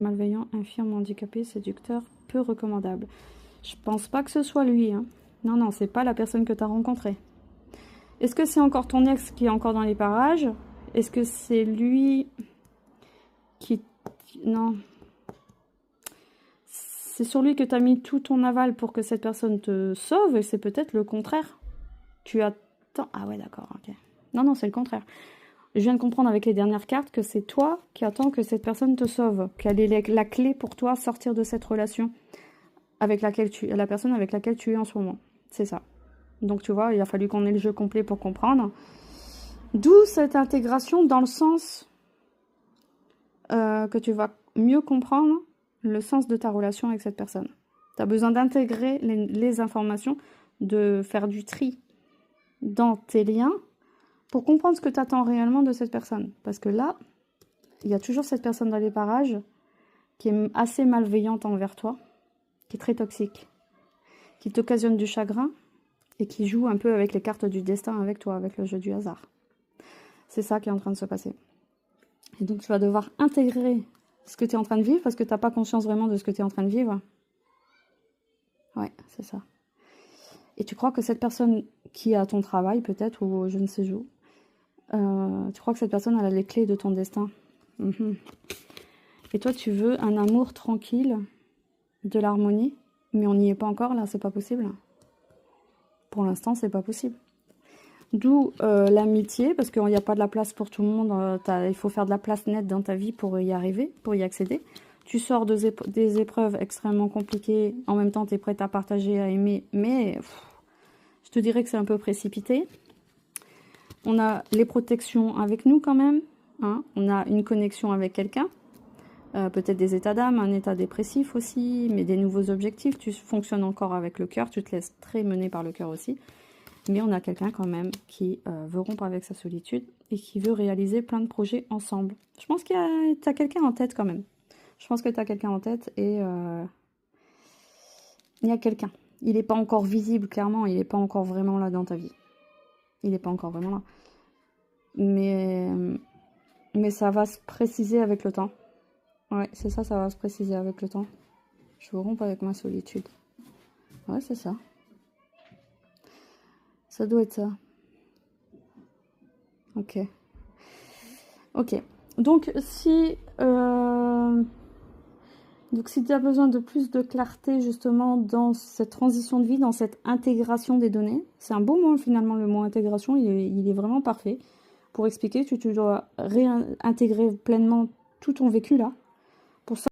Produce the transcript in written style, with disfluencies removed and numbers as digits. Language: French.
Malveillant, infirme, handicapé, séducteur, peu recommandable. Je pense pas que ce soit lui, hein. Non, non, c'est pas la personne que tu as rencontrée. Est-ce que c'est encore ton ex qui est encore dans les parages? Est-ce que c'est lui qui... Non. C'est sur lui que tu as mis tout ton aval pour que cette personne te sauve, et c'est peut-être le contraire. Tu attends... Ah ouais, d'accord, ok. Non, non, c'est le contraire. Je viens de comprendre avec les dernières cartes que c'est toi qui attends que cette personne te sauve, qu'elle est la clé pour toi sortir de cette relation avec laquelle la personne avec laquelle tu es en ce moment. C'est ça. Donc tu vois, il a fallu qu'on ait le jeu complet pour comprendre. D'où cette intégration dans le sens que tu vas mieux comprendre le sens de ta relation avec cette personne. Tu as besoin d'intégrer les informations, de faire du tri dans tes liens pour comprendre ce que tu attends réellement de cette personne. Parce que là, il y a toujours cette personne dans les parages qui est assez malveillante envers toi, qui est très toxique, qui t'occasionne du chagrin et qui joue un peu avec les cartes du destin avec toi, avec le jeu du hasard. C'est ça qui est en train de se passer. Et donc tu vas devoir intégrer ce que tu es en train de vivre parce que tu n'as pas conscience vraiment de ce que tu es en train de vivre. Ouais, c'est ça. Et tu crois que cette personne qui est à ton travail peut-être, ou je ne sais où, tu crois que cette personne elle a les clés de ton destin. Et toi tu veux un amour tranquille, de l'harmonie, mais on n'y est pas encore là, c'est pas possible. Pour l'instant c'est pas possible. D'où l'amitié, parce qu'il n'y a pas de la place pour tout le monde. Il faut faire de la place nette dans ta vie pour y arriver, pour y accéder. Tu sors des épreuves extrêmement compliquées. En même temps, tu es prête à partager, à aimer. Mais je te dirais que c'est un peu précipité. On a les protections avec nous quand même. Hein. On a une connexion avec quelqu'un. Peut-être des états d'âme, un état dépressif aussi. Mais des nouveaux objectifs. Tu fonctionnes encore avec le cœur. Tu te laisses très mener par le cœur aussi. Mais on a quelqu'un quand même qui veut rompre avec sa solitude et qui veut réaliser plein de projets ensemble. Je pense qu'il y a t'as quelqu'un en tête quand même. Je pense que tu as quelqu'un en tête et il y a quelqu'un. Il n'est pas encore visible, clairement. Il n'est pas encore vraiment là dans ta vie. Il n'est pas encore vraiment là. Mais ça va se préciser avec le temps. Ouais, c'est ça, ça va se préciser avec le temps. Je veux rompre avec ma solitude. Ouais, c'est ça. Ça doit être ça. Ok. Ok. Donc, si tu as besoin de plus de clarté, justement, dans cette transition de vie, dans cette intégration des données, c'est un beau mot, finalement, le mot intégration, il est vraiment parfait. Pour expliquer, tu dois réintégrer pleinement tout ton vécu, là. Pour ça,